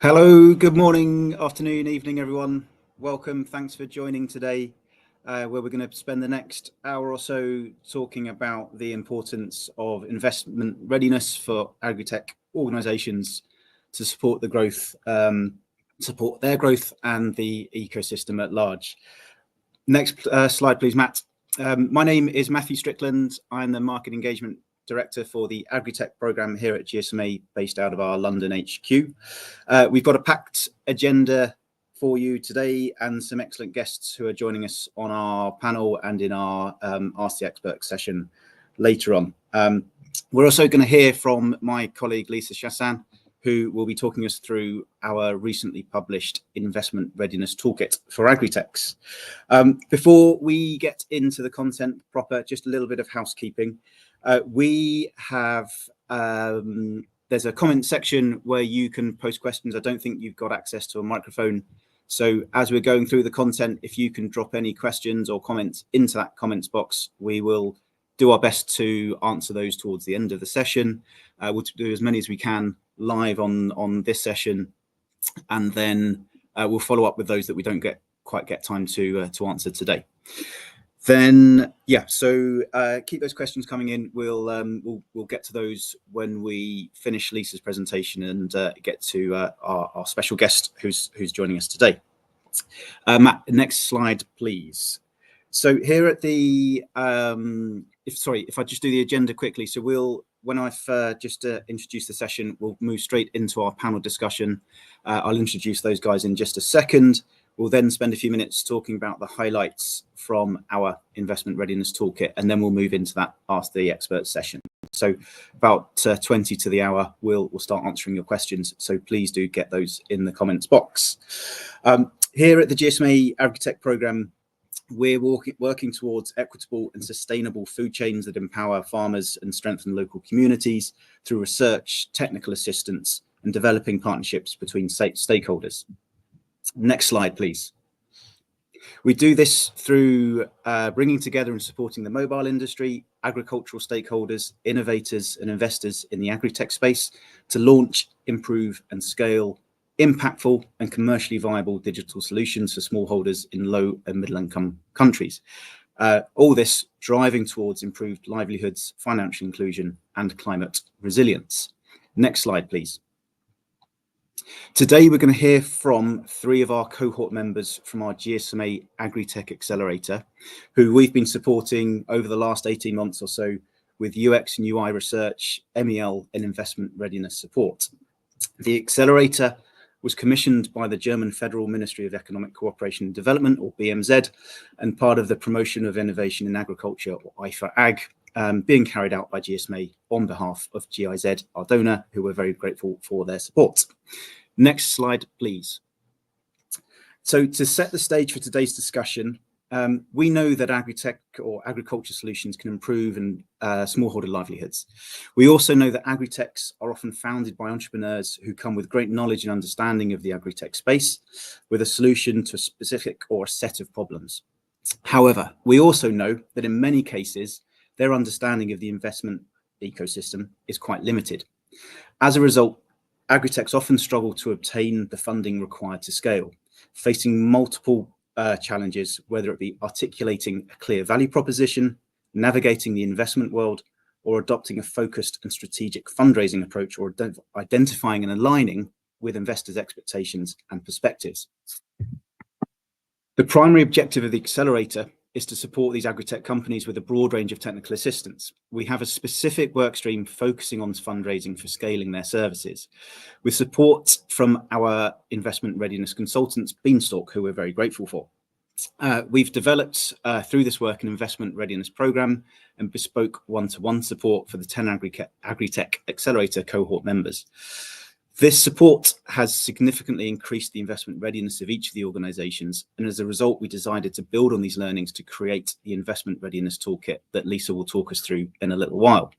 Hello, good morning, afternoon, evening, everyone. Welcome. Thanks for joining today, where we're going to spend the next hour or so talking about the importance of investment readiness for agritech organizations to support the growth, support their growth and the ecosystem at large. Next slide, please, Matt. My name is Matthew Strickland. I'm the Market Engagement Director for the agritech program here at GSMA, based out of our London HQ. We've got a packed agenda for you today and some excellent guests who are joining us on our panel and in our Ask the Expert session later on. We're also going to hear from my colleague Lisa Chassin, who will be talking us through our recently published investment readiness toolkit for agritechs. Before we get into the content proper, just a little bit of housekeeping. We have, there's a comment section where you can post questions. I don't think you've got access to a microphone. So as we're going through the content, if you can drop any questions or comments into that comments box, we will do our best to answer those towards the end of the session. We'll do as many as we can live on this session, and then we'll follow up with those that we don't quite get time to answer today. Then, yeah, so keep those questions coming in. We'll get to those when we finish Lisa's presentation and get to our special guest who's joining us today. Matt, next slide, please. So here at the, if I just do the agenda quickly. So when I've just introduced the session, we'll move straight into our panel discussion. I'll introduce those guys in just a second. We'll then spend a few minutes talking about the highlights from our investment readiness toolkit, and then we'll move into that Ask the Expert session. So about 20 to the hour, we'll start answering your questions. So please do get those in the comments box. Here at the GSMA Agritech program, we're working towards equitable and sustainable food chains that empower farmers and strengthen local communities through research, technical assistance, and developing partnerships between stakeholders. Next slide, please. We do this through bringing together and supporting the mobile industry, agricultural stakeholders, innovators, and investors in the agritech space to launch, improve, and scale impactful and commercially viable digital solutions for smallholders in low and middle income countries. All this driving towards improved livelihoods, financial inclusion, and climate resilience. Next slide, please. Today, we're going to hear from 3 of our cohort members from our GSMA Agritech Accelerator, who we've been supporting over the last 18 months or so with UX and UI research, MEL, and investment readiness support. The accelerator was commissioned by the German Federal Ministry of Economic Cooperation and Development, or BMZ, and part of the Promotion of Innovation in Agriculture, or IFA-AG, being carried out by GSMA on behalf of GIZ, our donor, who we're very grateful for their support. Next slide, please. So to set the stage for today's discussion, we know that agritech or agriculture solutions can improve smallholder livelihoods. We also know that agritechs are often founded by entrepreneurs who come with great knowledge and understanding of the agritech space with a solution to a specific or a set of problems. However, we also know that in many cases, their understanding of the investment ecosystem is quite limited. As a result, agritechs often struggle to obtain the funding required to scale, facing multiple challenges, whether it be articulating a clear value proposition, navigating the investment world, or adopting a focused and strategic fundraising approach, or identifying and aligning with investors' expectations and perspectives. The primary objective of the accelerator is to support these agritech companies with a broad range of technical assistance. We have a specific work stream focusing on fundraising for scaling their services, with support from our investment readiness consultants, Beanstalk, who we're very grateful for. We've developed through this work an investment readiness program and bespoke one-to-one support for the 10 agritech accelerator cohort members. This support has significantly increased the investment readiness of each of the organizations, and as a result, we decided to build on these learnings to create the investment readiness toolkit that Lisa will talk us through in a little while.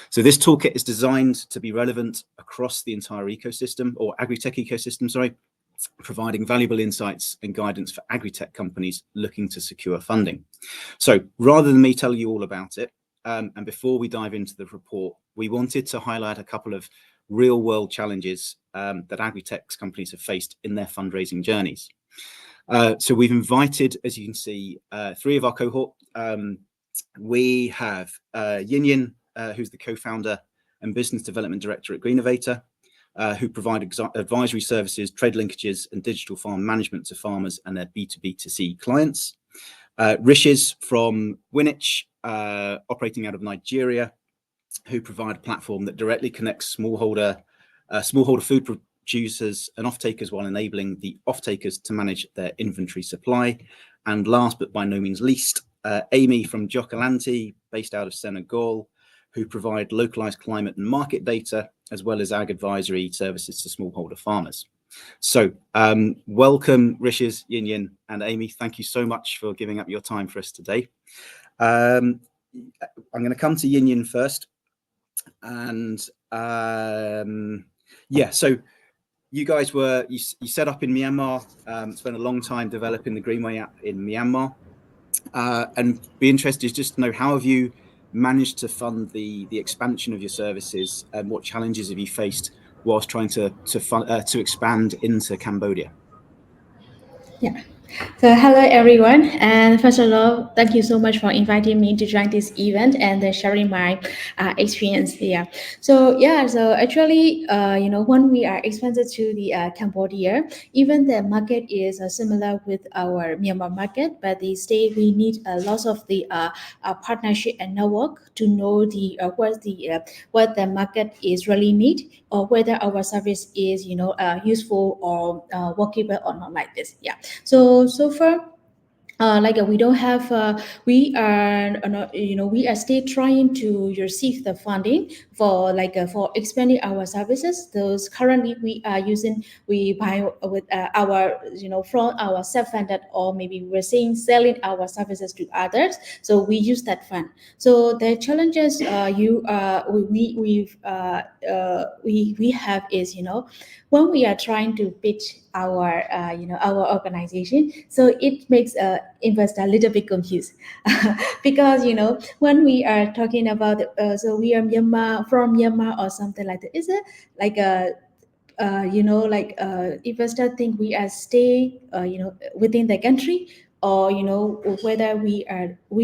So this toolkit is designed to be relevant across the entire ecosystem, or agritech ecosystem, sorry, providing valuable insights and guidance for agritech companies looking to secure funding. So rather than me tell you all about it, and before we dive into the report, we wanted to highlight a couple of real world challenges that agritech companies have faced in their fundraising journeys. So we've invited, as you can see, 3 of our cohort. We have YinYin, who's the co-founder and business development director at Greenovator, who provide advisory services, trade linkages, and digital farm management to farmers and their B2B2C clients. Rishes from Winich, operating out of Nigeria, who provide a platform that directly connects smallholder food producers and off-takers while enabling the off-takers to manage their inventory supply. And last but by no means least, Amy from Jokalante, based out of Senegal, who provide localized climate and market data, as well as ag advisory services to smallholder farmers. So welcome, Rishes, YinYin, and Amy. Thank you so much for giving up your time for us today. I'm going to come to YinYin first. And yeah, so you guys you set up in Myanmar, spent a long time developing the Greenway app in Myanmar, and be interested just to know, how have you managed to fund the expansion of your services, and what challenges have you faced whilst trying to expand into Cambodia? Yeah. So hello everyone, and first of all, thank you so much for inviting me to join this event and sharing my experience here. So yeah, so actually, when we are expanded to the Cambodia, even the market is similar with our Myanmar market, but they say we need a lot of the partnership and network to know what the market is really need, or whether our service is useful or workable or not, like this. Yeah. So far, we don't have we are not, we are still trying to receive the funding for expanding our services. Those currently we buy with our from our self-funded, or maybe we're saying selling our services to others, so we use that fund. So the challenges we have is, when we are trying to pitch our our organization, so it makes investor a little bit confused because when we are talking about so we are from Myanmar or something like that, is it like a investor think we are stay within the country, or whether we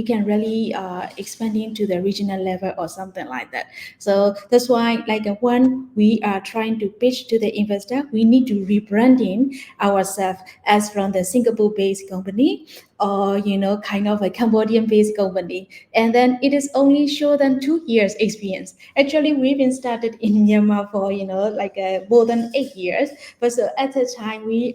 can really expanding to the regional level or something like that. So that's why, when we are trying to pitch to the investor, we need to rebranding ourselves as from the Singapore based company, or kind of a Cambodian based company, and then it is only show them 2 years experience. Actually, we've been started in Myanmar for more than 8 years, but so at the time we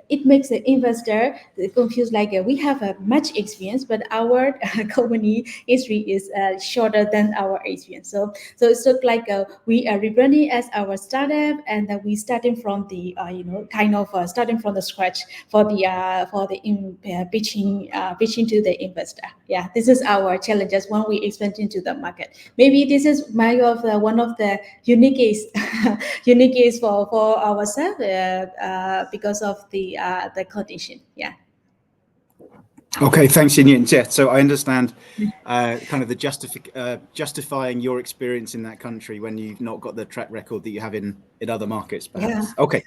it makes the investor confused, we have a much experience, but our company history is shorter than our experience. So it's look like we are rebranding as our startup, and that we starting from the starting from the scratch for the pitching to the investor. Yeah, this is our challenges when we expand into the market. Maybe this is one of the unique for ourselves because of the condition. Yeah. Okay, thanks, YinYin. Yeah, so I understand kind of the justifying your experience in that country when you've not got the track record that you have in other markets, perhaps. Yeah. Okay.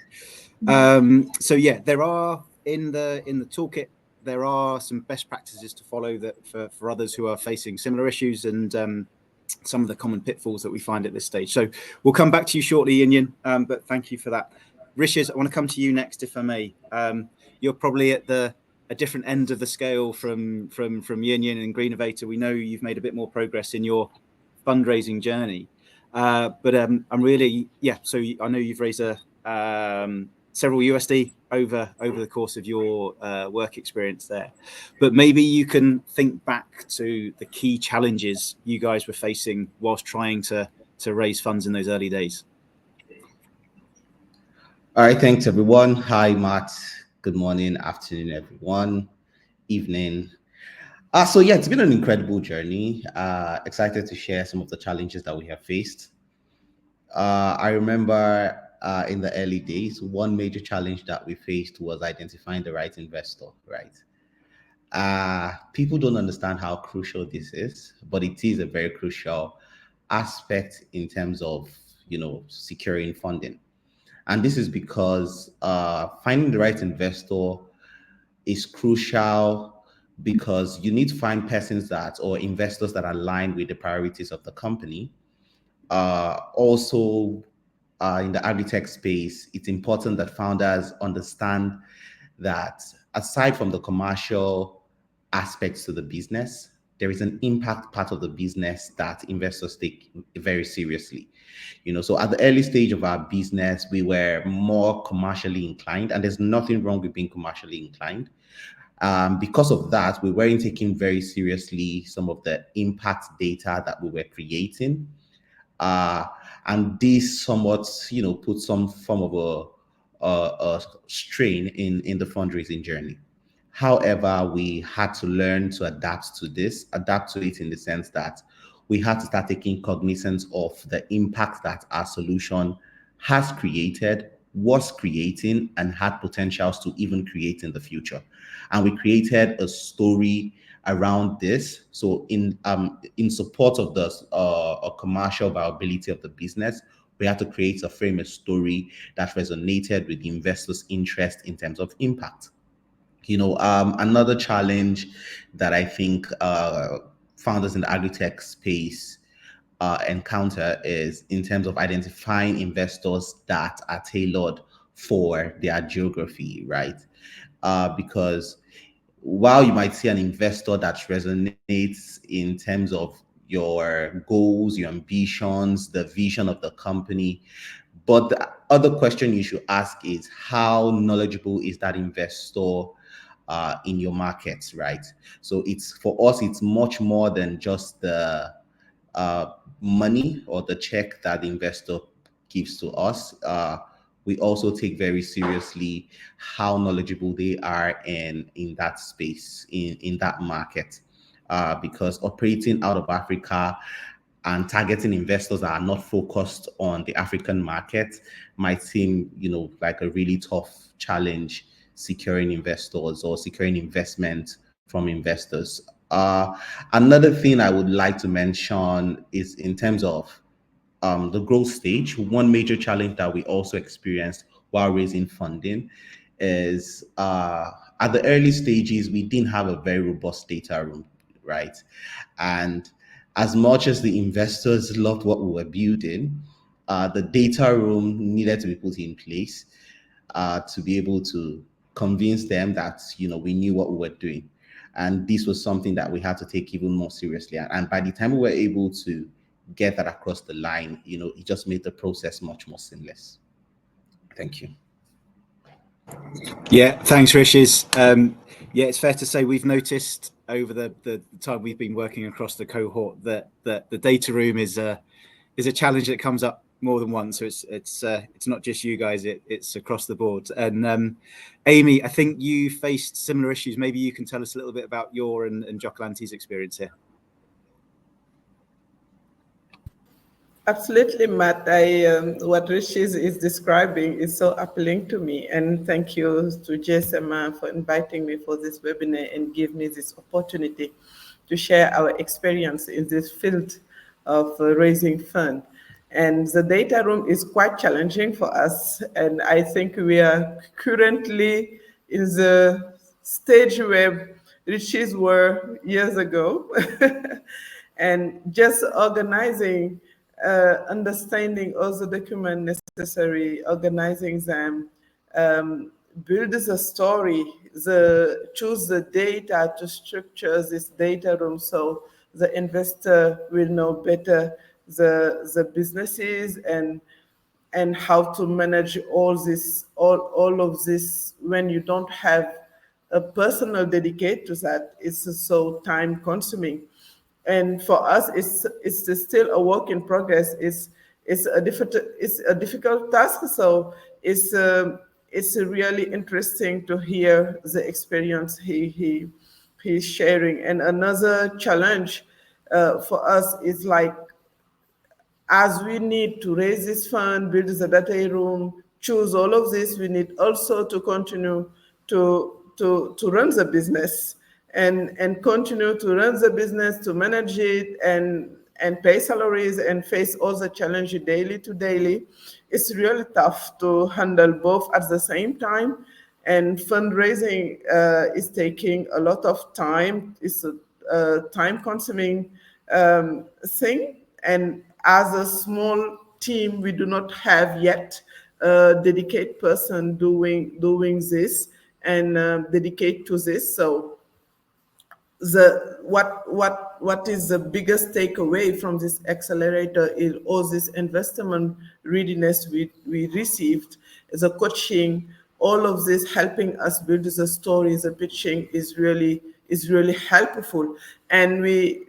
So yeah, there are in the toolkit, there are some best practices to follow that for others who are facing similar issues, and some of the common pitfalls that we find at this stage. So we'll come back to you shortly, YinYin, but thank you for that. Rishes, I want to come to you next, if I may. You're probably at a different end of the scale from YinYin and Greenovator. We know you've made a bit more progress in your fundraising journey, but I'm really, yeah. So I know you've raised several USD over the course of your work experience there, but maybe you can think back to the key challenges you guys were facing whilst trying to raise funds in those early days. All right, thanks everyone. Hi, Matt. Good morning, afternoon, everyone, evening. So yeah, it's been an incredible journey. Excited to share some of the challenges that we have faced. I remember in the early days, one major challenge that we faced was identifying the right investor, right? People don't understand how crucial this is, but it is a very crucial aspect in terms of, securing funding. And this is because finding the right investor is crucial, because you need to find persons or investors that align with the priorities of the company. Also, in the agritech space, it's important that founders understand that aside from the commercial aspects to the business, there is an impact part of the business that investors take very seriously. So at the early stage of our business, we were more commercially inclined, and there's nothing wrong with being commercially inclined. Because of that, we weren't taking very seriously some of the impact data that we were creating. And this somewhat, put some form of a strain in the fundraising journey. However, we had to learn to adapt to it in the sense that we had to start taking cognizance of the impact that our solution has created, was creating, and had potentials to even create in the future. And we created a story around this. So in support of the commercial viability of the business, we had to create a story that resonated with the investors' interest in terms of impact. Another challenge that I think founders in the agritech space encounter is in terms of identifying investors that are tailored for their geography, right? Because while you might see an investor that resonates in terms of your goals, your ambitions, the vision of the company, but the other question you should ask is, how knowledgeable is that investor in your markets, right? So for us, it's much more than just the money or the check that the investor gives to us. We also take very seriously how knowledgeable they are in that space, in that market, because operating out of Africa and targeting investors that are not focused on the African market might seem, like a really tough challenge, securing investors or securing investment from investors. Another thing I would like to mention is in terms of the growth stage. One major challenge that we also experienced while raising funding is at the early stages, we didn't have a very robust data room, right? And as much as the investors loved what we were building, the data room needed to be put in place to be able to convince them that we knew what we were doing. And this was something that we had to take even more seriously. And by the time we were able to get that across the line, it just made the process much more seamless. Thank you. Yeah, thanks, Rishiz. Yeah, it's fair to say we've noticed over the time we've been working across the cohort that the data room is a challenge that comes up more than once. So it's not just you guys; it's across the board. And Amy, I think you faced similar issues. Maybe you can tell us a little bit about your and Jokalante's experience here. Absolutely, Matt. What Rishiz is describing is so appealing to me, and thank you to GSMA for inviting me for this webinar and give me this opportunity to share our experience in this field of raising funds. And the data room is quite challenging for us, and I think we are currently in the stage where Rishiz were years ago, and just organizing. Understanding all the documents necessary, organizing them, build the story, choose the data to structure this data room so the investor will know better the businesses and how to manage all of this when you don't have a personal dedicate to that. It's so time consuming. And for us, it's still a work in progress. It's a difficult task. So it's really interesting to hear the experience he's sharing. And another challenge for us is like, as we need to raise this fund, build the data room, choose all of this, we need also to continue to run the business. And continue to run the business, to manage it, and pay salaries and face all the challenges daily to daily. It's really tough to handle both at the same time. And fundraising is taking a lot of time. It's a time-consuming thing. And as a small team, we do not have yet a dedicated person doing this and dedicate to this. So what is the biggest takeaway from this accelerator is all this investment readiness we received, the coaching, all of this helping us build the stories, the pitching is really helpful. And we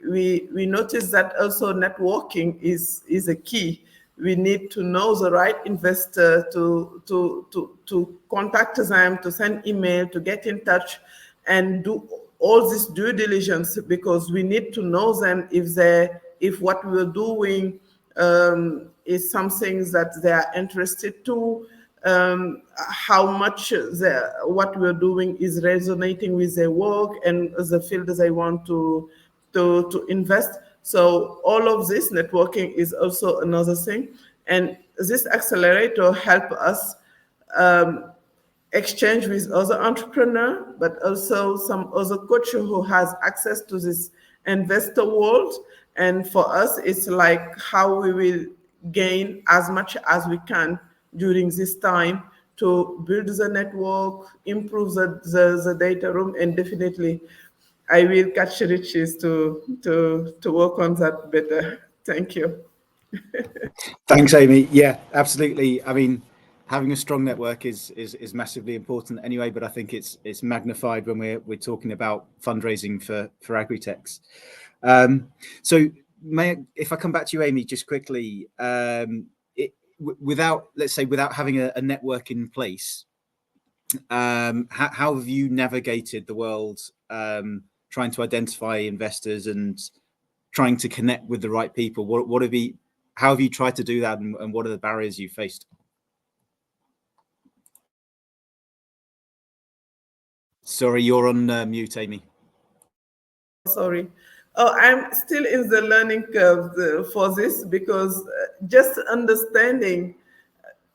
noticed that also networking is a key. We need to know the right investor to contact them, to send email, to get in touch, and do all this due diligence, because we need to know them if what we're doing is something that they are interested to, how much what we're doing is resonating with their work and the field they want to invest. So all of this networking is also another thing. And this accelerator help us exchange with other entrepreneurs, but also some other coach who has access to this investor world. And for us, it's like how we will gain as much as we can during this time to build the network, improve the data room, and definitely I will catch riches to work on that better. Thank you. Thanks, Amy. Yeah, absolutely. I mean, having a strong network is massively important anyway, but I think it's magnified when we're talking about fundraising for agritechs. So if I come back to you, Amy, just quickly, without having a network in place, how have you navigated the world trying to identify investors and trying to connect with the right people? How have you tried to do that, and what are the barriers you faced? Sorry, you're on mute, Amy. Sorry. Oh, I'm still in the learning curve for this, because just understanding,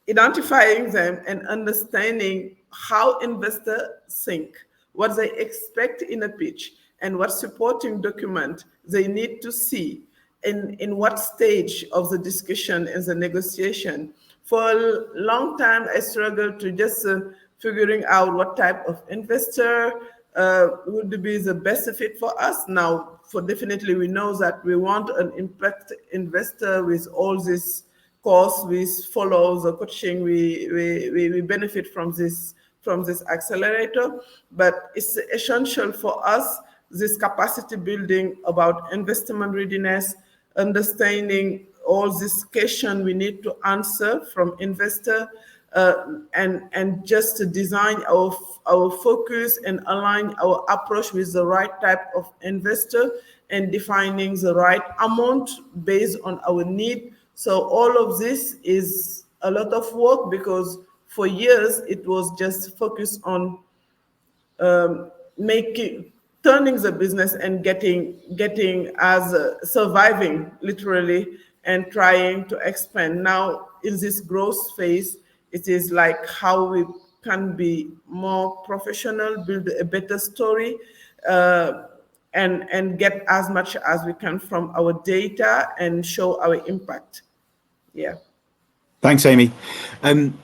identifying them and understanding how investors think, what they expect in a pitch, and what supporting document they need to see, in what stage of the discussion and the negotiation. For a long time, I struggled to just figuring out what type of investor would be the best fit for us. Now, for definitely, we know that we want an impact investor with all this course, with follows the coaching, we benefit from this accelerator. But it's essential for us, this capacity building about investment readiness, understanding all this question we need to answer from investor, and just to design our focus and align our approach with the right type of investor, and defining the right amount based on our need. So all of this is a lot of work, because for years it was just focused on turning the business and getting as surviving literally, and trying to expand. Now in this growth phase, it is like how we can be more professional, build a better story, and get as much as we can from our data and show our impact. Yeah. Thanks, Amy.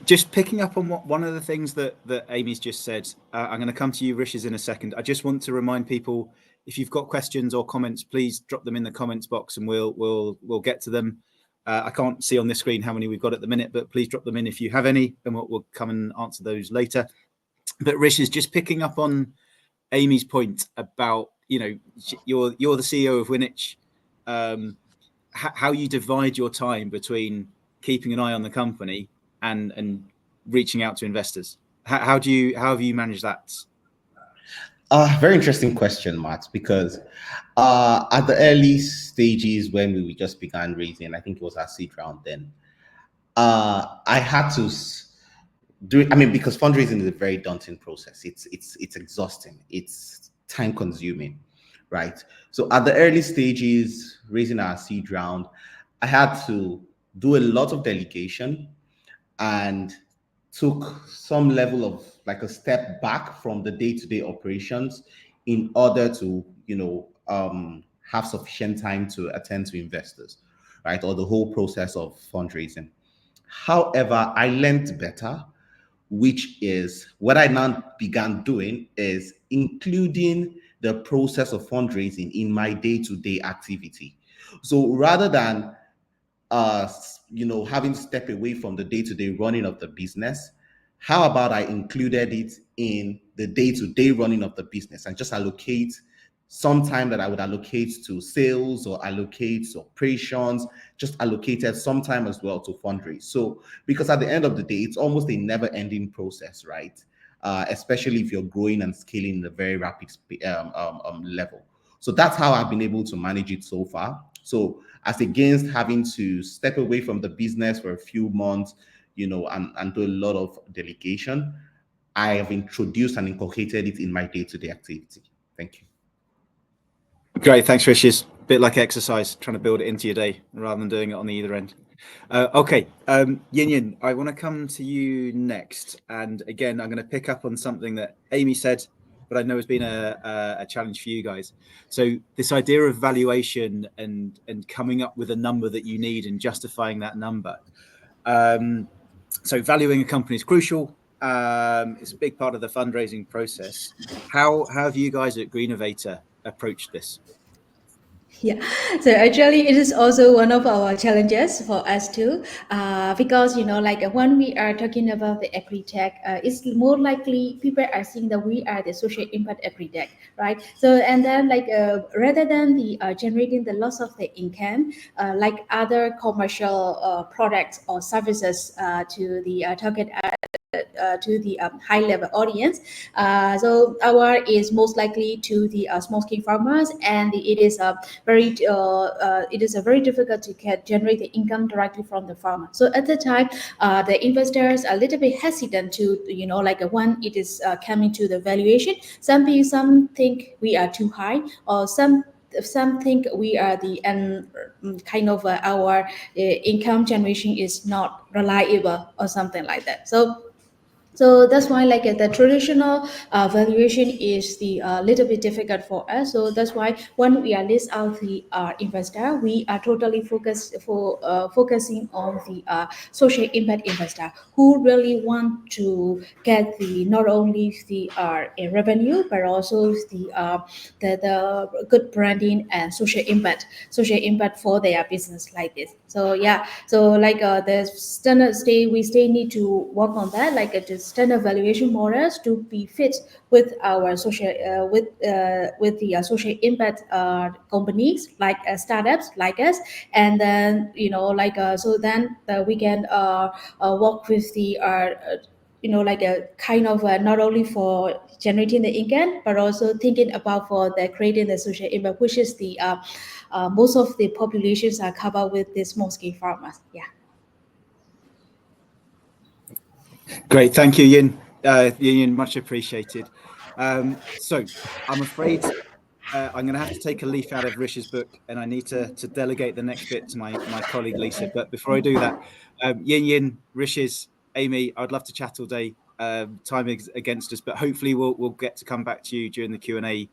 Just picking up on one of the things that Amy's just said, I'm going to come to you, Rishes, in a second. I just want to remind people, if you've got questions or comments, please drop them in the comments box, and we'll get to them. I can't see on the screen how many we've got at the minute, but please drop them in if you have any, and we'll come and answer those later. But Rishes, just picking up on Amy's point about, you're the CEO of Winich, how you divide your time between keeping an eye on the company and reaching out to investors. How have you managed that? Very interesting question, Matt, because at the early stages when we just began raising, I think it was our seed round then, I had to do it. I mean, because fundraising is a very daunting process. It's exhausting. It's time consuming. right? So at the early stages, raising our seed round, I had to do a lot of delegation and took some level of like a step back from the day-to-day operations in order to, have sufficient time to attend to investors, right? Or the whole process of fundraising. However, I learned better, which is what I now began doing is including the process of fundraising in my day-to-day activity. So rather than having to step away from the day-to-day running of the business, how about I included it in the day-to-day running of the business and just allocate some time that I would allocate to sales or allocate to operations, just allocated some time as well to fundraise. So, because at the end of the day, it's almost a never-ending process, right? Especially if you're growing and scaling in a very rapid level. So that's how I've been able to manage it so far. So as against having to step away from the business for a few months, and do a lot of delegation, I have introduced and inculcated it in my day-to-day activity. Thank you. Great, thanks, Riches. Bit like exercise, trying to build it into your day rather than doing it on the either end. Okay, YinYin, I want to come to you next. And again, I'm going to pick up on something that Amy said, but I know has been a challenge for you guys. So this idea of valuation and coming up with a number that you need and justifying that number. So valuing a company is crucial. It's a big part of the fundraising process. How have you guys at Greenovator approached this? Yeah, so actually it is also one of our challenges for us too, because like when we are talking about the agritech, it's more likely people are seeing that we are the social impact agritech, right? So and then rather than the generating the loss of the income, like other commercial products or services to the target to the high level audience. So our is most likely to the small scale farmers, and it is very difficult to generate the income directly from the farmer. So at the time, the investors are a little bit hesitant to when it is coming to the valuation. Some think we are too high, or some think we are the kind of our income generation is not reliable or something like that. So that's why the traditional valuation is the little bit difficult for us. So that's why when we are list out the investor, we are totally focusing on the social impact investor who really want to get the not only the revenue but also the good branding and social impact for their business like this. So yeah, so the standard we still need to work on that, the standard valuation models to be fit with our social with the social impact companies like startups like us, and then so then we can work with the a kind of not only for generating the income but also thinking about for the creating the social impact, which is the most of the populations are covered with the small scale farmers. Yeah. Great, thank you, Yin. Yin, much appreciated. So I'm afraid I'm going to have to take a leaf out of Rish's book, and I need to delegate the next bit to my colleague Lisa. But before I do that, Yin, Rish's, Amy, I'd love to chat all day. Time is against us, but hopefully we'll get to come back to you during the Q&A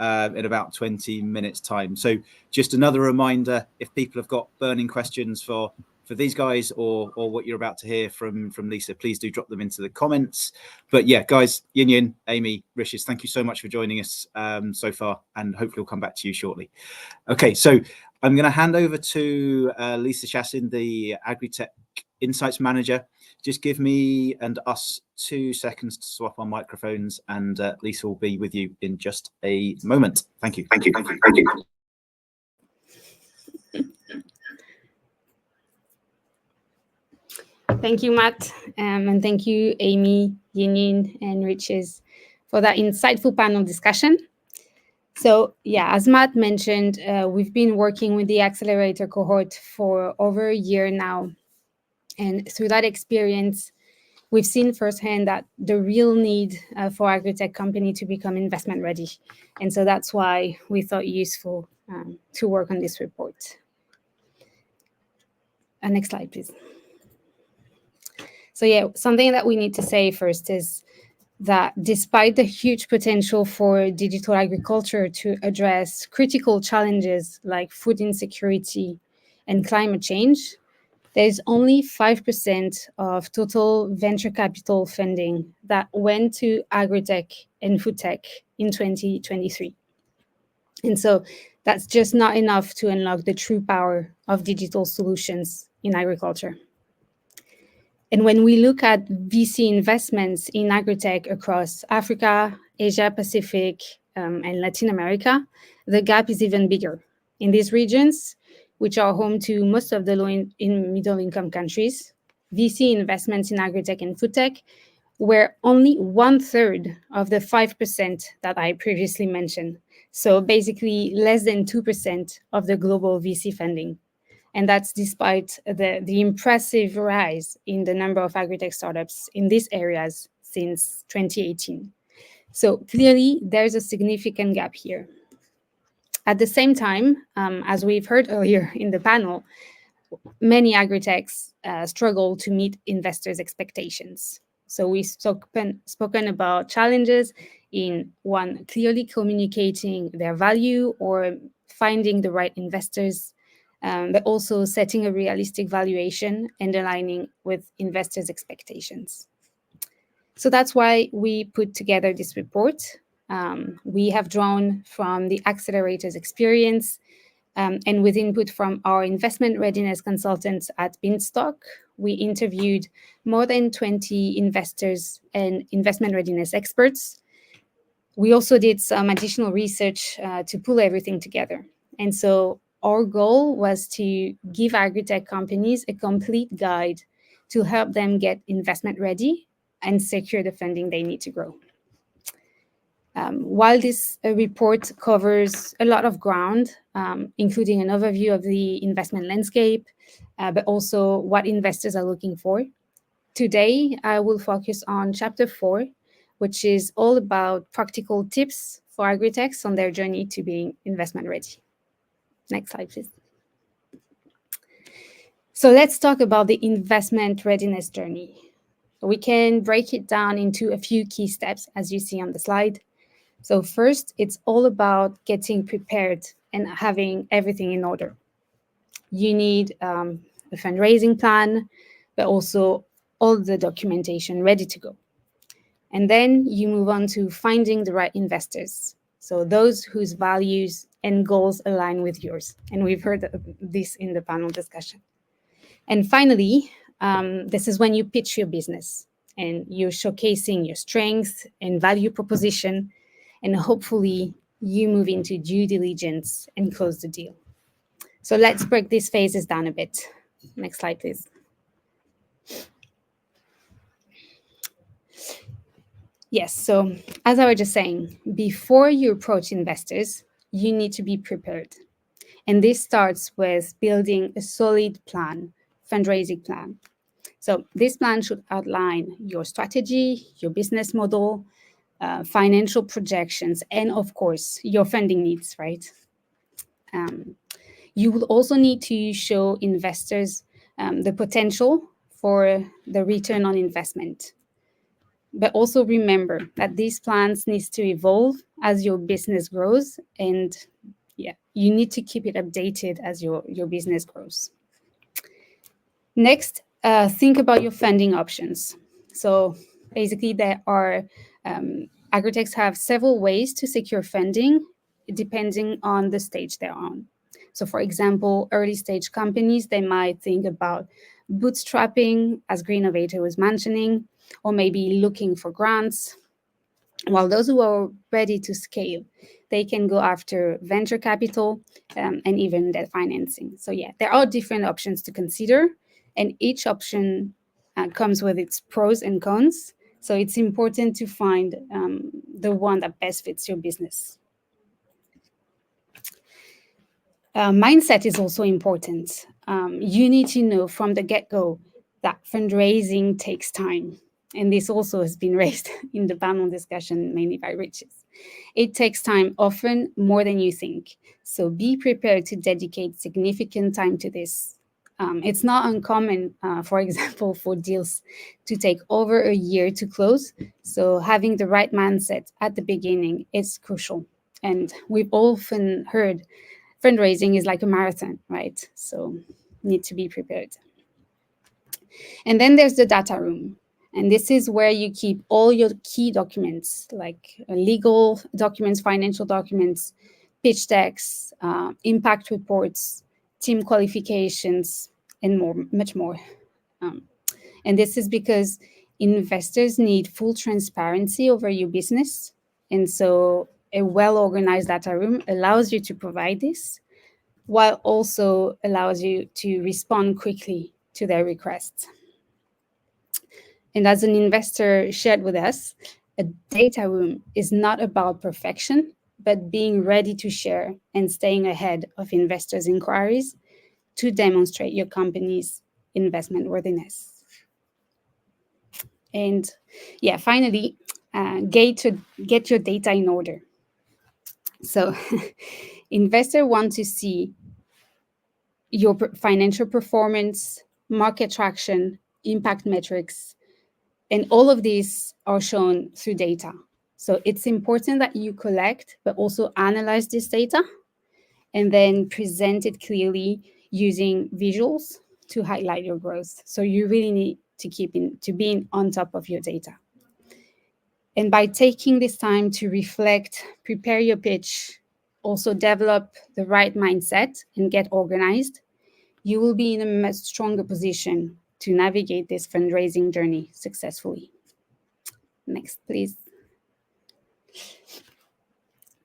in about 20 minutes time. So just another reminder, if people have got burning questions for these guys or what you're about to hear from Lisa, please do drop them into the comments. But yeah, guys, YinYin, Amy, Rishis, thank you so much for joining us so far, and hopefully we'll come back to you shortly. Okay, so I'm going to hand over to Lisa Chassin, the agritech insights manager. Just give me and us 2 seconds to swap our microphones, and Lisa will be with you in just a moment. Thank you. Thank you. Thank you. Thank you. Thank you, Matt, and thank you, Amy, YinYin, and Riches for that insightful panel discussion. So yeah, as Matt mentioned, we've been working with the accelerator cohort for over a year now. And through that experience, we've seen firsthand that the real need for agritech company to become investment ready. And so that's why we thought it useful to work on this report. Next slide, please. So yeah, something that we need to say first is that despite the huge potential for digital agriculture to address critical challenges like food insecurity and climate change, there's only 5% of total venture capital funding that went to agritech and food tech in 2023. And so that's just not enough to unlock the true power of digital solutions in agriculture. And when we look at VC investments in agritech across Africa, Asia Pacific, and Latin America, the gap is even bigger. In these regions, which are home to most of the low in middle income countries, VC investments in agritech and food tech were only 1/3 of the 5% that I previously mentioned. So basically less than 2% of the global VC funding. And that's despite the impressive rise in the number of agritech startups in these areas since 2018. So clearly, there's a significant gap here. At the same time, as we've heard earlier in the panel, many agritechs struggle to meet investors' expectations. So we've spoken about challenges in one, clearly communicating their value or finding the right investors, but also setting a realistic valuation and aligning with investors' expectations. So that's why we put together this report. We have drawn from the accelerator's experience and with input from our investment readiness consultants at Beanstalk. We interviewed more than 20 investors and investment readiness experts. We also did some additional research to pull everything together. And so our goal was to give agritech companies a complete guide to help them get investment ready and secure the funding they need to grow. While this report covers a lot of ground, including an overview of the investment landscape, but also what investors are looking for, today I will focus on chapter 4, which is all about practical tips for agritechs on their journey to being investment ready. Next slide, please. So let's talk about the investment readiness journey. We can break it down into a few key steps, as you see on the slide. So first, it's all about getting prepared and having everything in order. You need a fundraising plan, but also all the documentation ready to go. And then you move on to finding the right investors. So those whose values and goals align with yours. And we've heard this in the panel discussion. And finally, this is when you pitch your business and you're showcasing your strengths and value proposition. And hopefully you move into due diligence and close the deal. So let's break these phases down a bit. Next slide, please. Yes, so as I was just saying, before you approach investors, you need to be prepared. And this starts with building a solid plan, fundraising plan. So this plan should outline your strategy, your business model, financial projections, and of course, your funding needs, right? You will also need to show investors the potential for the return on investment. But also remember that these plans need to evolve as your business grows, and yeah, you need to keep it updated as your business grows. Next, think about your funding options. So basically there are, agritechs have several ways to secure funding depending on the stage they're on. So for example, early stage companies, they might think about bootstrapping, as Greenovator was mentioning, or maybe looking for grants. While those who are ready to scale, they can go after venture capital and even debt financing. So yeah, there are different options to consider, and each option comes with its pros and cons. So it's important to find the one that best fits your business. Mindset is also important. You need to know from the get-go that fundraising takes time. and this also has been raised in the panel discussion, mainly by Riches. It takes time, often more than you think. So be prepared to dedicate significant time to this. It's not uncommon, for example, for deals to take over a year to close. So having the right mindset at the beginning is crucial. And we've often heard fundraising is like a marathon, right? So need to be prepared. And then there's the data room. And this is where you keep all your key documents, like legal documents, financial documents, pitch decks, impact reports, team qualifications, and more, much more. And this is because investors need full transparency over your business. And so a well-organized data room allows you to provide this, while also allows you to respond quickly to their requests. And as an investor shared with us, a data room is not about perfection, but being ready to share and staying ahead of investors' inquiries to demonstrate your company's investment worthiness. And yeah, finally, get your data in order. So investors want to see your financial performance, market traction, impact metrics, and all of these are shown through data. So it's important that you collect, but also analyze this data and then present it clearly using visuals to highlight your growth. So you really need to be on top of your data. And by taking this time to reflect, prepare your pitch, also develop the right mindset and get organized, you will be in a much stronger position to navigate this fundraising journey successfully. Next, please.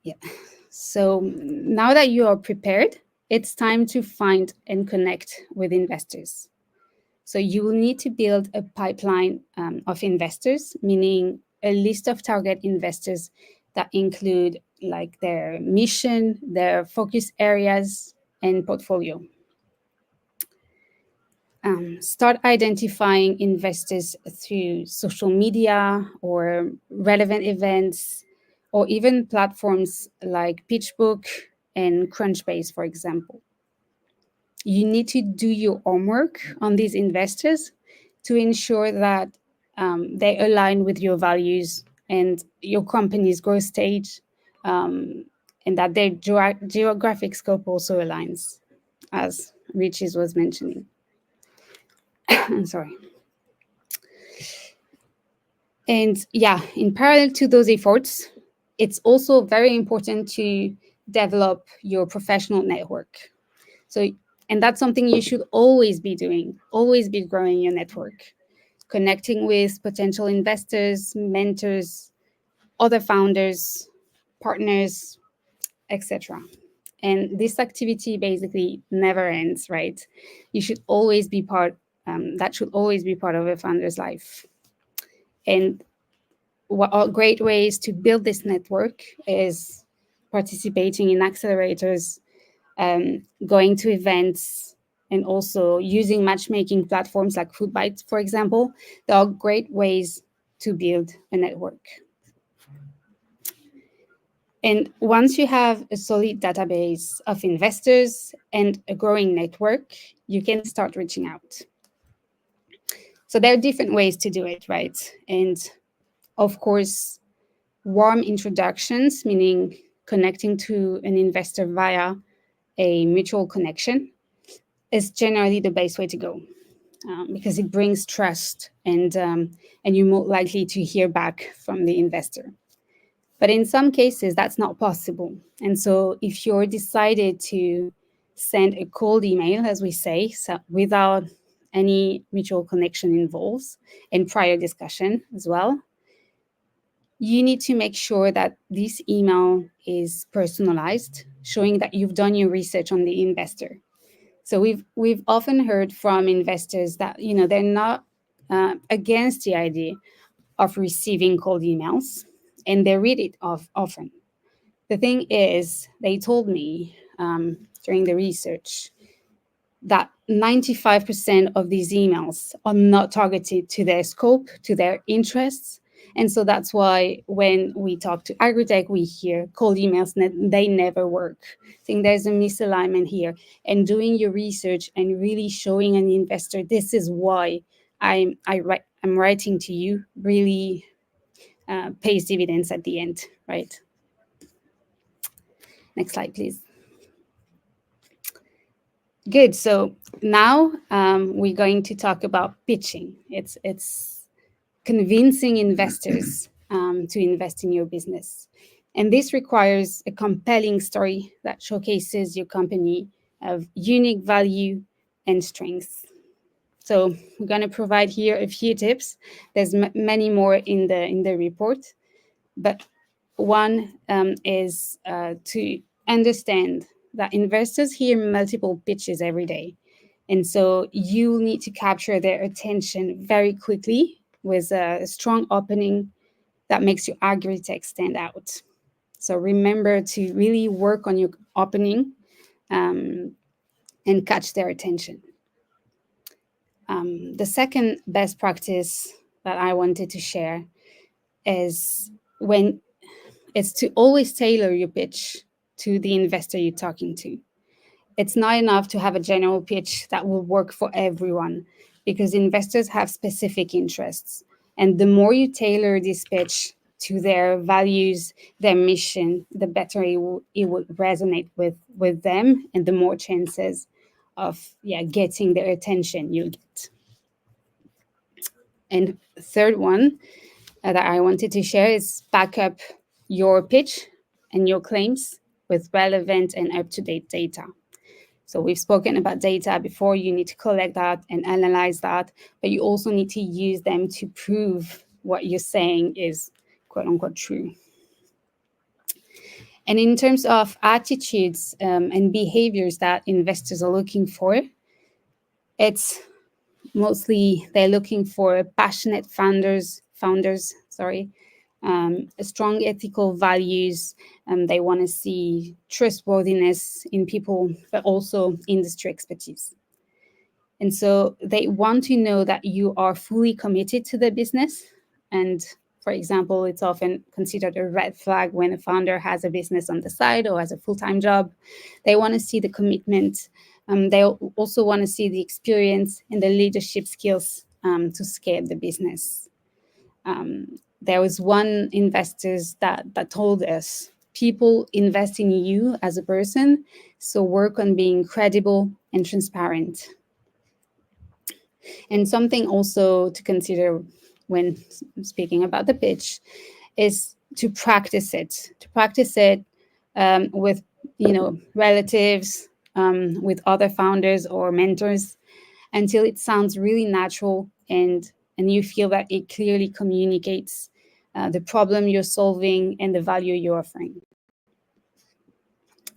Yeah. So now that you are prepared, it's time to find and connect with investors. So you will need to build a pipeline of investors, meaning a list of target investors that include like their mission, their focus areas, and portfolio. Start identifying investors through social media or relevant events, or even platforms like PitchBook and Crunchbase, for example. You need to do your homework on these investors to ensure that they align with your values and your company's growth stage, and that their geographic scope also aligns, as Riches was mentioning. I'm sorry. And yeah, in parallel to those efforts, it's also very important to develop your professional network. So, and that's something you should always be doing, always be growing your network, connecting with potential investors, mentors, other founders, partners, etc. And this activity basically never ends, right? You should always be that should always be part of a founder's life. And what are great ways to build this network is participating in accelerators, going to events, and also using matchmaking platforms like Foodbyte, for example. There are great ways to build a network. And once you have a solid database of investors and a growing network, you can start reaching out. So there are different ways to do it, right? And of course, warm introductions, meaning connecting to an investor via a mutual connection, is generally the best way to go, because it brings trust, and you're more likely to hear back from the investor. But in some cases, that's not possible. And so if you're decided to send a cold email, as we say, so without any mutual connection involved and prior discussion as well, you need to make sure that this email is personalized, showing that you've done your research on the investor. So we've often heard from investors that, you know, they're not against the idea of receiving cold emails, and they read it often. The thing is, they told me during the research that 95% of these emails are not targeted to their scope, to their interests. And so that's why when we talk to agritech, we hear cold emails, they never work. I think there's a misalignment here. And doing your research and really showing an investor, this is why I'm writing to you, really pays dividends at the end, right? Next slide, please. Good. So now we're going to talk about pitching. It's convincing investors to invest in your business. And this requires a compelling story that showcases your company of unique value and strengths. So we're going to provide here a few tips. There's many more in the report, but one is to understand that investors hear multiple pitches every day. And so you need to capture their attention very quickly with a strong opening that makes your agritech stand out. So remember to really work on your opening and catch their attention. The second best practice that I wanted to share is to always tailor your pitch to the investor you're talking to. It's not enough to have a general pitch that will work for everyone, because investors have specific interests. And the more you tailor this pitch to their values, their mission, the better it will resonate with them, and the more chances of getting their attention you'll get. And third one that I wanted to share is back up your pitch and your claims with relevant and up-to-date data. So we've spoken about data before. You need to collect that and analyze that, but you also need to use them to prove what you're saying is quote unquote true. And in terms of attitudes and behaviors that investors are looking for, it's mostly they're looking for passionate founders, strong ethical values. They want to see trustworthiness in people, but also industry expertise. And so they want to know that you are fully committed to the business. And for example, it's often considered a red flag when a founder has a business on the side or has a full-time job. They want to see the commitment. They also want to see the experience and the leadership skills to scale the business. There was one investor that told us, people invest in you as a person, so work on being credible and transparent. And something also to consider when speaking about the pitch is to practice it with relatives, with other founders or mentors, until it sounds really natural and you feel that it clearly communicates the problem you're solving and the value you're offering.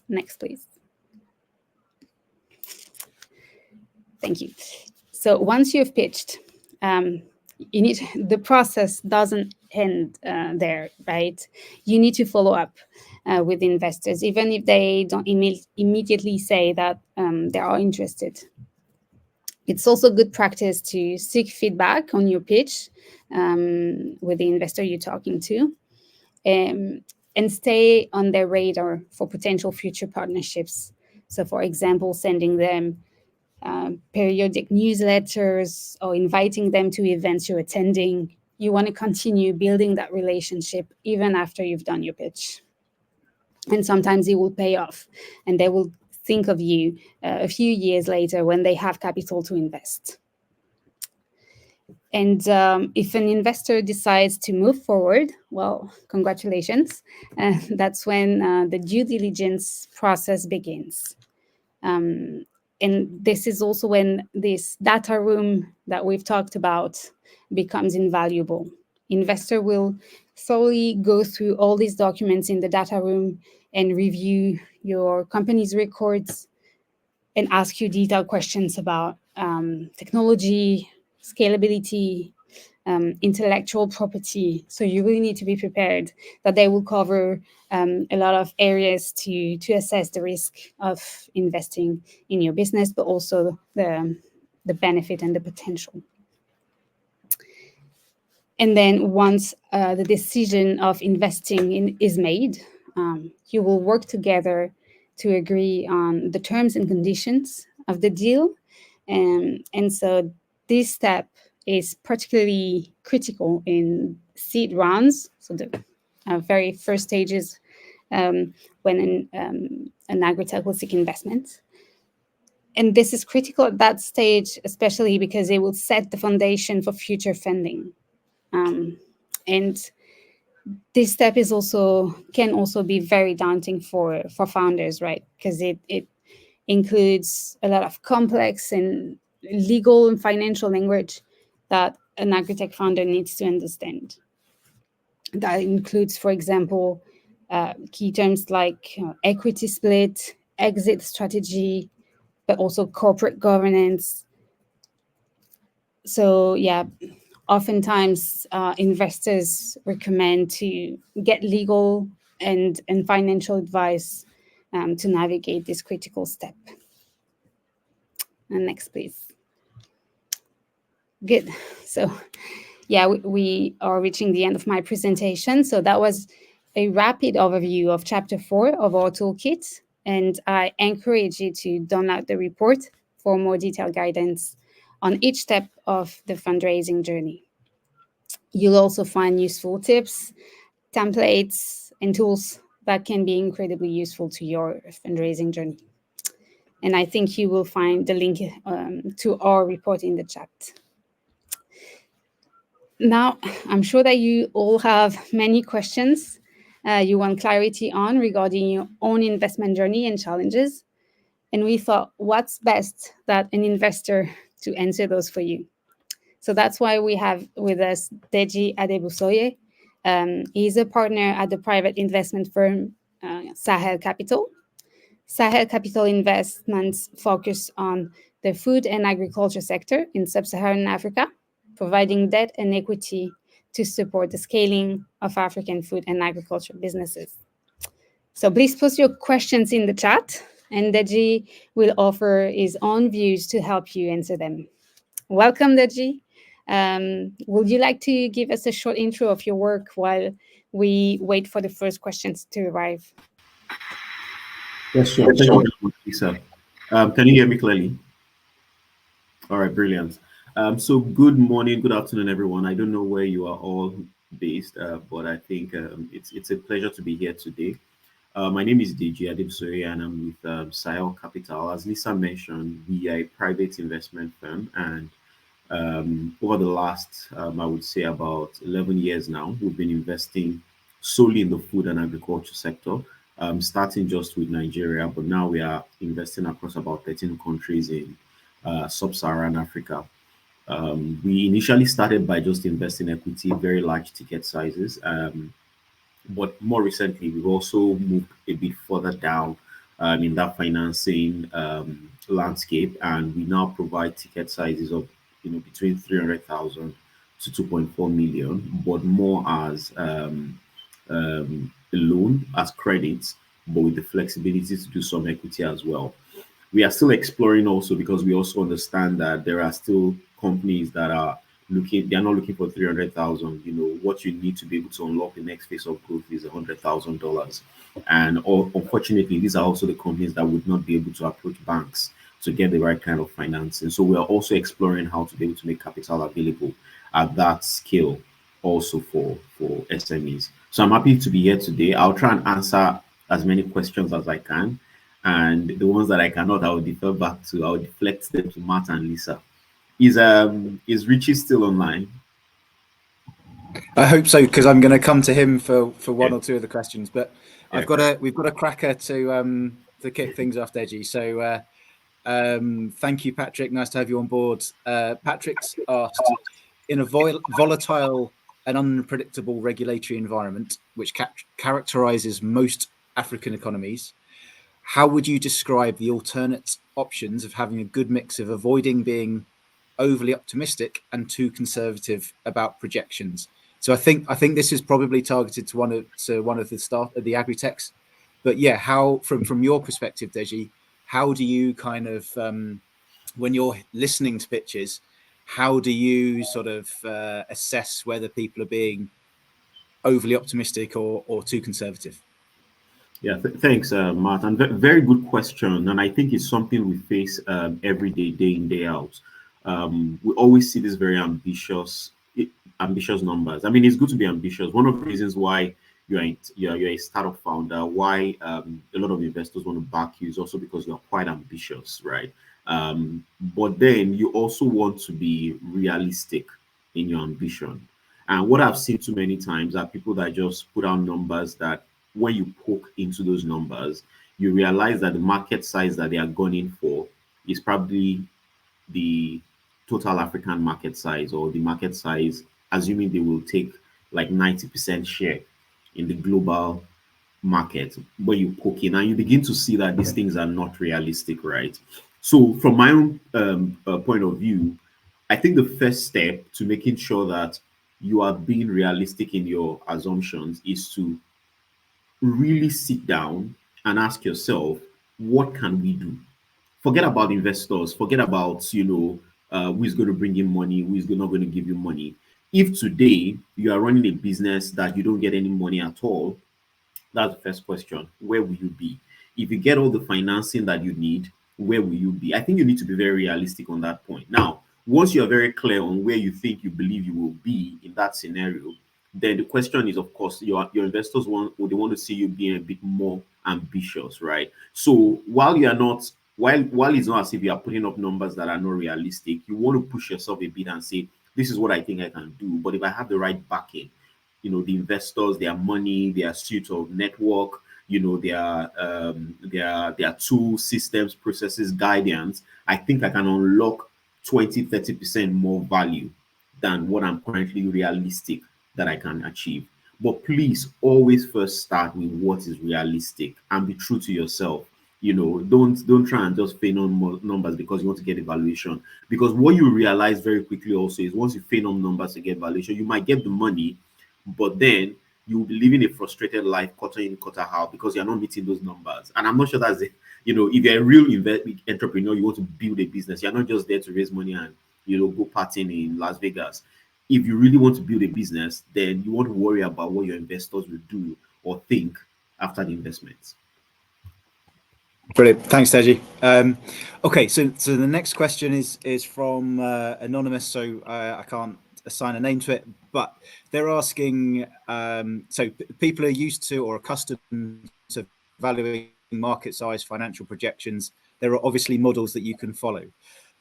Next, please. Thank you. So once you've pitched, the process doesn't end there, right? You need to follow up with investors, even if they don't immediately say that they are interested. It's also good practice to seek feedback on your pitch with the investor you're talking to, and stay on their radar for potential future partnerships. So, for example, sending them periodic newsletters or inviting them to events you're attending. You want to continue building that relationship even after you've done your pitch. And sometimes it will pay off, and they will think of you a few years later when they have capital to invest. And if an investor decides to move forward, well, congratulations. That's when the due diligence process begins. And this is also when this data room that we've talked about becomes invaluable. Investor will thoroughly go through all these documents in the data room and review your company's records and ask you detailed questions about technology, scalability, intellectual property. So you really need to be prepared that they will cover a lot of areas to assess the risk of investing in your business, but also the benefit and the potential. And then once the decision of investing is made, you will work together to agree on the terms and conditions of the deal. And so this step is particularly critical in seed rounds, so the very first stages when an agritech will seek investment. And this is critical at that stage, especially because it will set the foundation for future funding. And this step can also be very daunting for founders, right? Because it includes a lot of complex and legal and financial language that an agritech founder needs to understand. That includes, for example, key terms like equity split, exit strategy, but also corporate governance. So yeah, oftentimes investors recommend to get legal and financial advice to navigate this critical step. And next, please. Good. So yeah, we are reaching the end of my presentation. So that was a rapid overview of Chapter 4 of our toolkit. And I encourage you to download the report for more detailed guidance on each step of the fundraising journey. You'll also find useful tips, templates, and tools that can be incredibly useful to your fundraising journey. And I think you will find the link to our report in the chat. Now, I'm sure that you all have many questions you want clarity on regarding your own investment journey and challenges. And we thought, what's best that an investor to answer those for you? So that's why we have with us Deji Adebusoye. He's a partner at the private investment firm Sahel Capital. Sahel Capital investments focus on the food and agriculture sector in sub-Saharan Africa, providing debt and equity to support the scaling of African food and agriculture businesses. So please post your questions in the chat, and Deji will offer his own views to help you answer them. Welcome, Deji. Would you like to give us a short intro of your work while we wait for the first questions to arrive? Yes, sure. Thank you very much, Lisa. Can you hear me clearly? All right, brilliant. So good morning, good afternoon, everyone. I don't know where you are all based, but I think it's a pleasure to be here today. My name is Deji Adebusoye, and I'm with Sahel Capital. As Lisa mentioned, we are a private investment firm, and over the last, I would say about 11 years now, we've been investing solely in the food and agriculture sector, starting just with Nigeria, but now we are investing across about 13 countries in sub-Saharan Africa. We initially started by just investing equity, very large ticket sizes. But more recently, we've also moved a bit further down in that financing landscape, and we now provide ticket sizes of between 300,000 to 2.4 million, but more as a loan, as credits, but with the flexibility to do some equity as well. We are still exploring also, because we also understand that there are still companies that are they're not looking for 300,000. What you need to be able to unlock the next phase of growth is $100,000. And unfortunately, these are also the companies that would not be able to approach banks to get the right kind of financing. So we are also exploring how to be able to make capital available at that scale also for SMEs. So I'm happy to be here today. I'll try and answer as many questions as I can. And the ones that I cannot, I will defer back to, I will deflect them to Matt and Lisa. Is Richie still online? I hope so, because I'm going to come to him for one or two of the questions. But we've got a cracker to kick things off, Deji. So thank you, Patrick. Nice to have you on board. Patrick's asked, in a volatile and unpredictable regulatory environment, which characterizes most African economies, how would you describe the alternate options of having a good mix of avoiding being overly optimistic and too conservative about projections. So I think this is probably targeted to one of the staff of the agritechs. But yeah, how from your perspective, Deji, how do you kind of when you're listening to pitches, how do you sort of assess whether people are being overly optimistic or too conservative? Yeah, thanks, Martin. Very good question, and I think it's something we face every day, day in, day out. We always see these very ambitious numbers. I mean, it's good to be ambitious. One of the reasons why you're a startup founder, why a lot of investors want to back you, is also because you're quite ambitious, right? But then you also want to be realistic in your ambition. And what I've seen too many times are people that just put out numbers that when you poke into those numbers, you realize that the market size that they are gunning for is probably the total African market size, or the market size, assuming they will take like 90% share in the global market, where you poke in and you begin to see that these things are not realistic, right? So, from my own point of view, I think the first step to making sure that you are being realistic in your assumptions is to really sit down and ask yourself, what can we do? Forget about investors, forget about, who is going to bring in money, who is not going to give you money. If today you are running a business that you don't get any money at all, that's the first question. Where will you be? If you get all the financing that you need, where will you be? I think you need to be very realistic on that point. Now, once you're very clear on where you think you believe you will be in that scenario, then the question is, of course, your investors they want to see you being a bit more ambitious, right? So while you are not while it's not as if you are putting up numbers that are not realistic, you want to push yourself a bit and say, this is what I think I can do. But if I have the right backing, the investors, their money, their suite of network, their tool systems, processes, guidance, I think I can unlock 20-30% more value than what I'm currently realistic that I can achieve. But please always first start with what is realistic and be true to yourself. Don't try and just feign on numbers because you want to get evaluation. Because what you realize very quickly also is, once you feign on numbers to get valuation, you might get the money, but then you will be living a frustrated life quarter in, quarter out, because you're not meeting those numbers. And I'm not sure that's it. If you're a real entrepreneur, you want to build a business. You're not just there to raise money and go partying in Las Vegas. If you really want to build a business, then you want to worry about what your investors will do or think after the investments. Brilliant. Thanks, Deji. Okay, so the next question is from anonymous, so I can't assign a name to it, but they're asking, so people are used to or accustomed to valuing market size financial projections. There are obviously models that you can follow,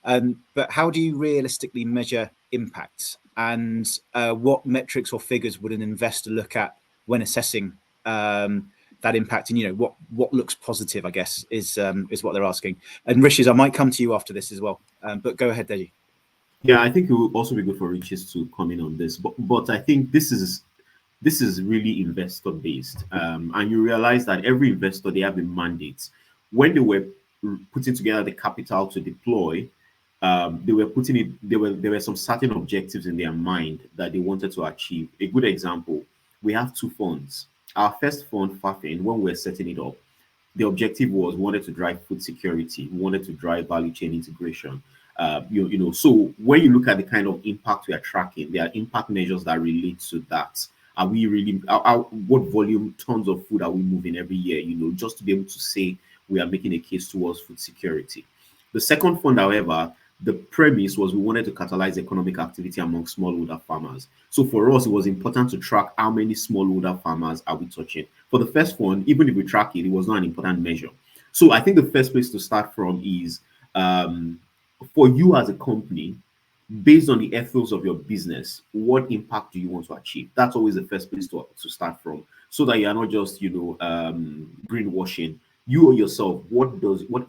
but how do you realistically measure impact, and what metrics or figures would an investor look at when assessing that impact? And what looks positive, I guess, is what they're asking. And Riches, I might come to you after this as well, but go ahead, Deji. Yeah, I think it will also be good for Riches to come in on this, but I think this is really investor based, and you realize that every investor, they have a mandate. When they were putting together the capital to deploy, they were putting it. There were some certain objectives in their mind that they wanted to achieve. A good example: we have two funds. Our first fund, Fafin, when we were setting it up, the objective was, we wanted to drive food security, we wanted to drive value chain integration. So when you look at the kind of impact we are tracking, there are impact measures that relate to that. Are we really, what volume, tons of food are we moving every year? Just to be able to say we are making a case towards food security. The second fund, however, the premise was we wanted to catalyze economic activity among smallholder farmers. So for us, it was important to track how many smallholder farmers are we touching. For the first fund, even if we track it, it was not an important measure. So I think the first place to start from is, for you as a company, based on the ethos of your business, what impact do you want to achieve? That's always the first place to start from, so that you are not just greenwashing. You or yourself, what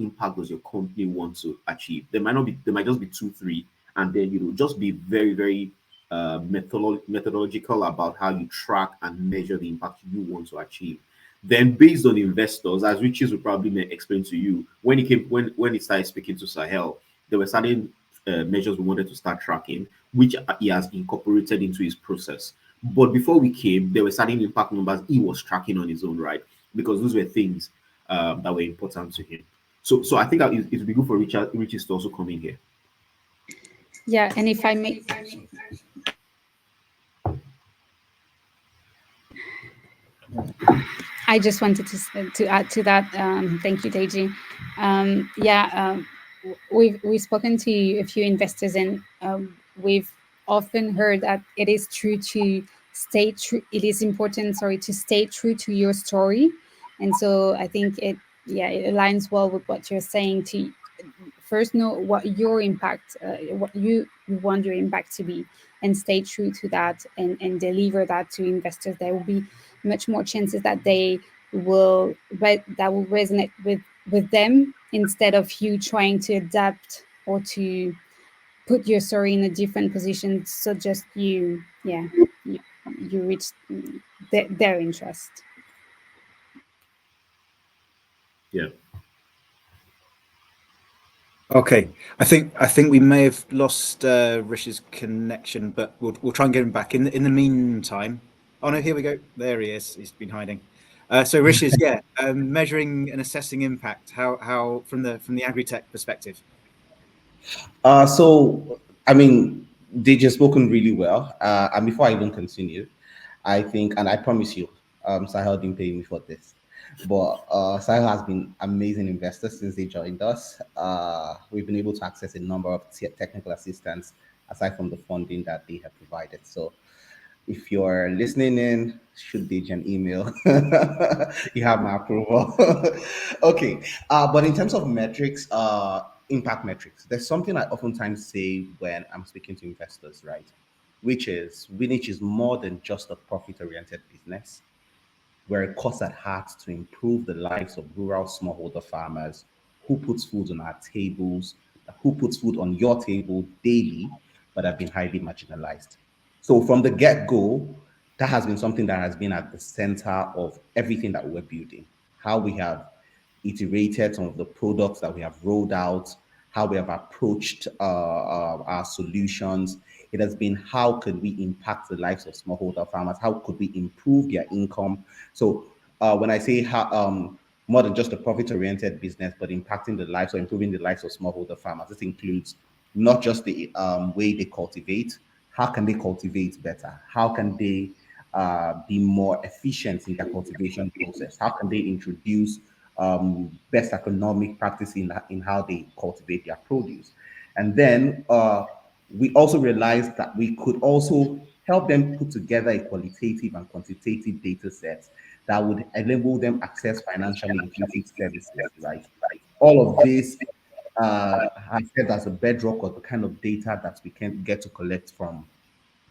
impact does your company want to achieve? There might just be 2, 3, and then just be very, very methodological about how you track and measure the impact you want to achieve. Then, based on investors, as Riches will probably explain to you, when he started speaking to Sahel, there were certain measures we wanted to start tracking, which he has incorporated into his process. But before we came, there were certain impact numbers he was tracking on his own, right? Because those were things that were important to him. So I think that it would be good for Richard to also come in here. Yeah, and if I may, I just wanted to add to that. Thank you, Deji. We've spoken to a few investors, and we've often heard that it is true to stay true. It is important, to stay true to your story, and so I think it aligns well with what you're saying. To first know what your impact, what you want your impact to be, and stay true to that, and deliver that to investors. There will be much more chances that that will resonate with them, instead of you trying to adapt or to put your story in a different position, so just you reach their interest. Yeah. Okay, I think we may have lost Rish's connection, but we'll try and get him back. In the meantime, oh no, here we go. There he is. He's been hiding. So Rish's measuring and assessing impact. How from the agritech perspective? So I mean, they just spoken really well. And before I even continue, I think, and I promise you, Sahel didn't pay me for this, but Sahel has been amazing investor since they joined us. We've been able to access a number of technical assistance aside from the funding that they have provided. So if you're listening in, shoot Deji an email. You have my approval. Okay. But in terms of metrics, impact metrics, there's something I oftentimes say when I'm speaking to investors, right? Which is Winich is more than just a profit-oriented business. We're a cause at heart to improve the lives of rural smallholder farmers who puts food on our tables, who puts food on your table daily, but have been highly marginalized. So from the get-go, that has been something that has been at the center of everything that we're building. How we have iterated some of the products that we have rolled out, how we have approached our solutions. It has been how could we impact the lives of smallholder farmers? How could we improve their income? So when I say how, more than just a profit-oriented business, but impacting the lives or improving the lives of smallholder farmers, this includes not just the way they cultivate. How can they cultivate better? How can they be more efficient in their cultivation process? How can they introduce best economic practice in how they cultivate their produce? And then we also realized that we could also help them put together a qualitative and quantitative data set that would enable them access financially inclusive services, right? All of this has served as a bedrock of the kind of data that we can get to collect from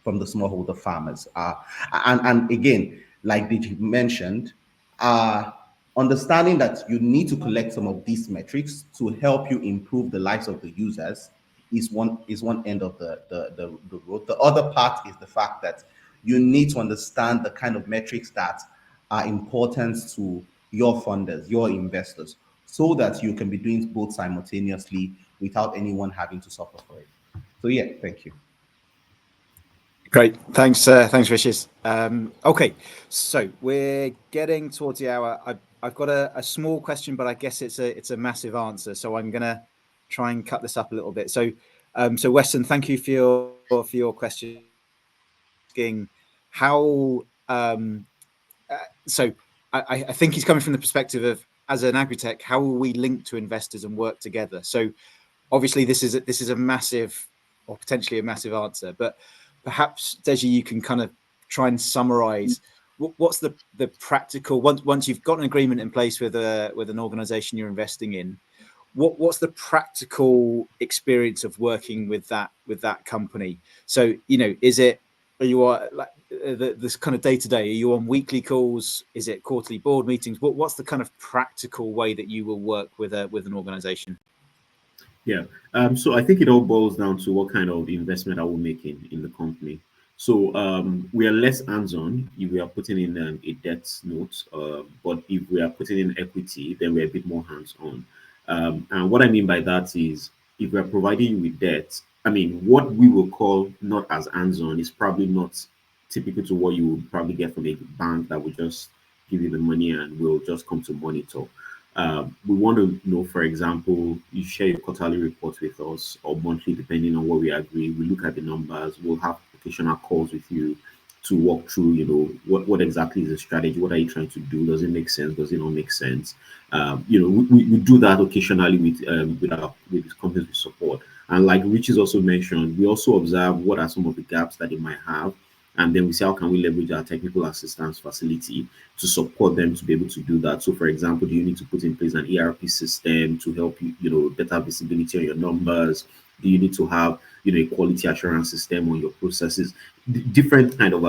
the smallholder farmers. And again, like Digi mentioned, understanding that you need to collect some of these metrics to help you improve the lives of the users is one end of the road. The other part is the fact that you need to understand the kind of metrics that are important to your funders, your investors, so that you can be doing both simultaneously without anyone having to suffer for it. So yeah, thank you. Great, thanks, Rishis. Okay, so we're getting towards the hour. I've got a small question, but I guess it's a massive answer. So I'm gonna try and cut this up a little bit. So, Weston, thank you for your question. How so I think he's coming from the perspective of, as an agritech, how will we link to investors and work together? So obviously this is a massive, or potentially a massive answer, but perhaps Deji, you can kind of try and summarize what's the practical, once you've got an agreement in place with an organization you're investing in, what's the practical experience of working with that company? So, you know, are you like this kind of day-to-day, are you on weekly calls? Is it quarterly board meetings? What's the kind of practical way that you will work with an organization? Yeah. So I think it all boils down to what kind of investment are we making in the company. So we are less hands-on if we are putting in a debt note, but if we are putting in equity, then we're a bit more hands-on. And what I mean by that is if we're providing you with debt, I mean, what we will call not as hands-on is probably not typical to what you would probably get from a bank that will just give you the money and will just come to monitor. We want to know, for example, you share your quarterly report with us or monthly, depending on what we agree. We look at the numbers. We'll have occasional calls with you to walk through, what exactly is the strategy? What are you trying to do? Does it make sense? Does it not make sense? We do that occasionally with companies we support. And like Rich has also mentioned, we also observe what are some of the gaps that they might have. And then we say, how can we leverage our technical assistance facility to support them to be able to do that? So, for example, do you need to put in place an ERP system to help you, better visibility on your numbers? Do you need to have, a quality assurance system on your processes? Different kind of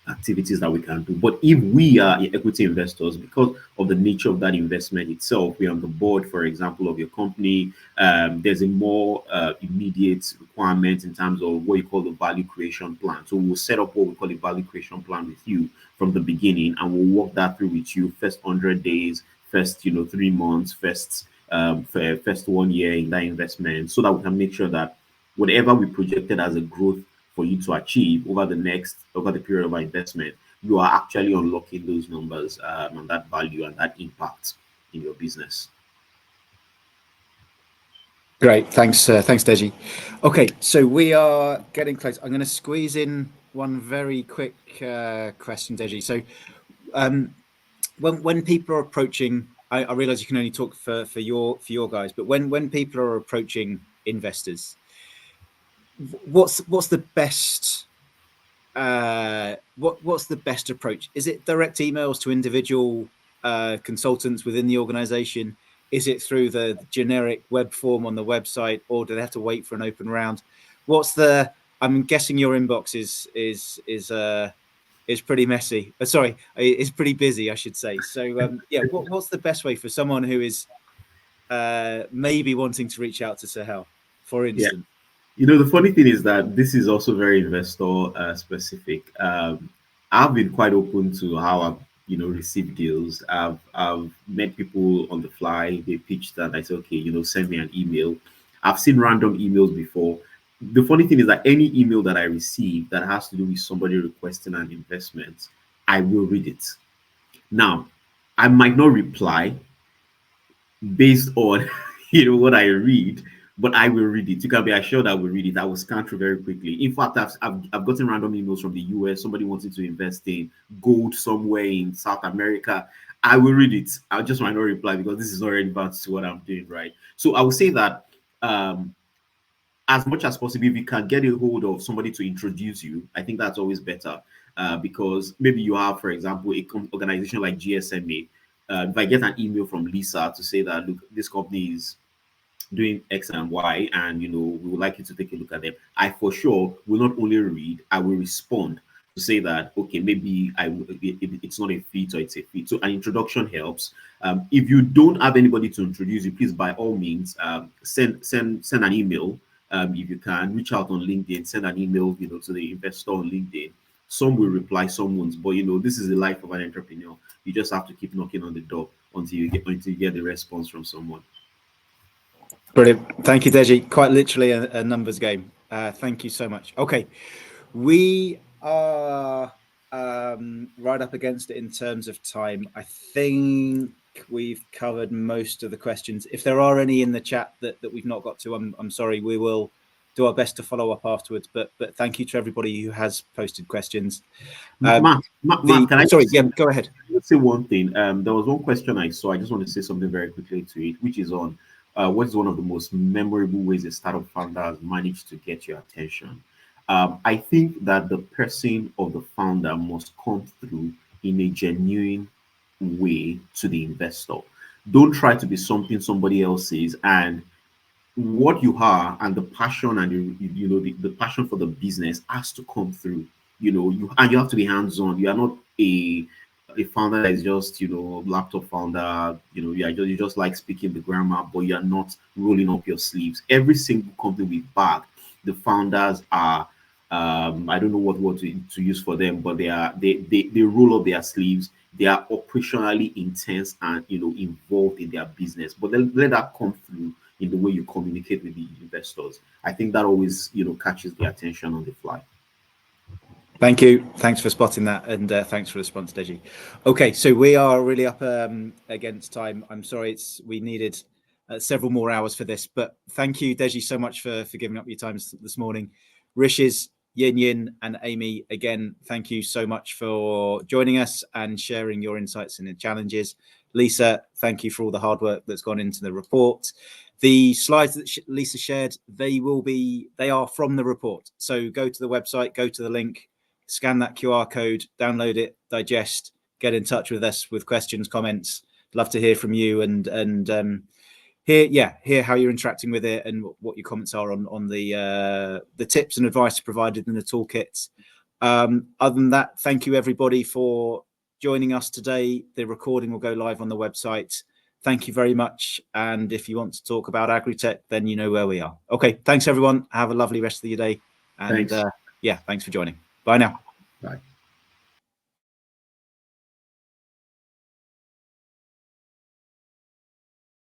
activities that we can do. But if we are equity investors, because of the nature of that investment itself, we're on the board, for example, of your company, there's a more immediate requirement in terms of what you call the value creation plan. So we'll set up what we call a value creation plan with you from the beginning, and we'll walk that through with you first 100 days, first 3 months, first 1 year in that investment, so that we can make sure that whatever we projected as a growth for you to achieve over the period of our investment, you are actually unlocking those numbers and that value and that impact in your business. Great, thanks, Deji. Okay, so we are getting close. I'm going to squeeze in one very quick question, Deji. So, when people are approaching, I realize you can only talk for your guys, but when people are approaching investors, what's the best what's the best approach? Is it direct emails to individual consultants within the organization? Is it through the generic web form on the website, or do they have to wait for an open round? I'm guessing your inbox is pretty messy. Sorry, it's pretty busy, I should say. So what's the best way for someone who is maybe wanting to reach out to Sahel, for instance? The funny thing is that this is also very investor specific. I've been quite open to how I've received deals. I've met people on the fly. They pitched that I said, okay, send me an email. I've seen random emails before. The funny thing is that any email that I receive that has to do with somebody requesting an investment, I will read it. Now, I might not reply based on what I read, but I will read it. You can be assured I will read it. I will scan through very quickly. In fact, I've gotten random emails from the US, somebody wanting to invest in gold somewhere in South America. I will read it. I just might not reply because this is not relevant to what I'm doing, right? So I would say that as much as possible, if you can get a hold of somebody to introduce you, I think that's always better because maybe you have, for example, an organization like GSMA. If I get an email from Lisa to say that, look, this company is doing X and Y, and we would like you to take a look at them, I for sure will not only read, I will respond to say that, okay, maybe it's not a fit or it's a fit. So an introduction helps. If you don't have anybody to introduce you, please by all means send an email. If you can reach out on LinkedIn, send an email to the investor on LinkedIn. Some will reply, some won't, but this is the life of an entrepreneur. You just have to keep knocking on the door until you get the response from someone. Brilliant. Thank you, Deji. Quite literally a numbers game. Thank you so much. Okay, we are right up against it in terms of time. I think we've covered most of the questions. If there are any in the chat that we've not got to, I'm sorry. We will do our best to follow up afterwards. But thank you to everybody who has posted questions. Matt, can I? Sorry, go ahead. Let's say one thing. There was one question I saw. I just want to say something very quickly to it, which is on what is one of the most memorable ways a startup founder has managed to get your attention. I think that the person of the founder must come through in a genuine way to the investor. Don't try to be something somebody else is, and what you are and the passion and the passion for the business has to come through. You have to be hands-on. You are not a founder that is just laptop founder. You just like speaking the grammar, but you are not rolling up your sleeves. Every single company we back, the founders are I don't know what word to use for them, but they roll up their sleeves. They are operationally intense and involved in their business. But let that come through in the way you communicate with the investors. I think that always, catches the attention on the fly. Thank you. Thanks for spotting that, and thanks for the response, Deji. Okay, so we are really up against time. I'm sorry, we needed several more hours for this, but thank you, Deji, so much for giving up your time this morning. Riches, YinYin, and Amy, again, thank you so much for joining us and sharing your insights and the challenges. Lisa, thank you for all the hard work that's gone into the report. The slides that Lisa shared, they are from the report. So go to the website, go to the link, scan that QR code, download it, digest, get in touch with us with questions, comments. Love to hear from you and hear how you're interacting with it and what your comments are on the tips and advice provided in the toolkits. Other than that, thank you everybody for joining us today. The recording will go live on the website. Thank you very much. And if you want to talk about agritech, then you know where we are. Okay, thanks everyone. Have a lovely rest of your day. And thanks. Thanks for joining. Bye now. Bye.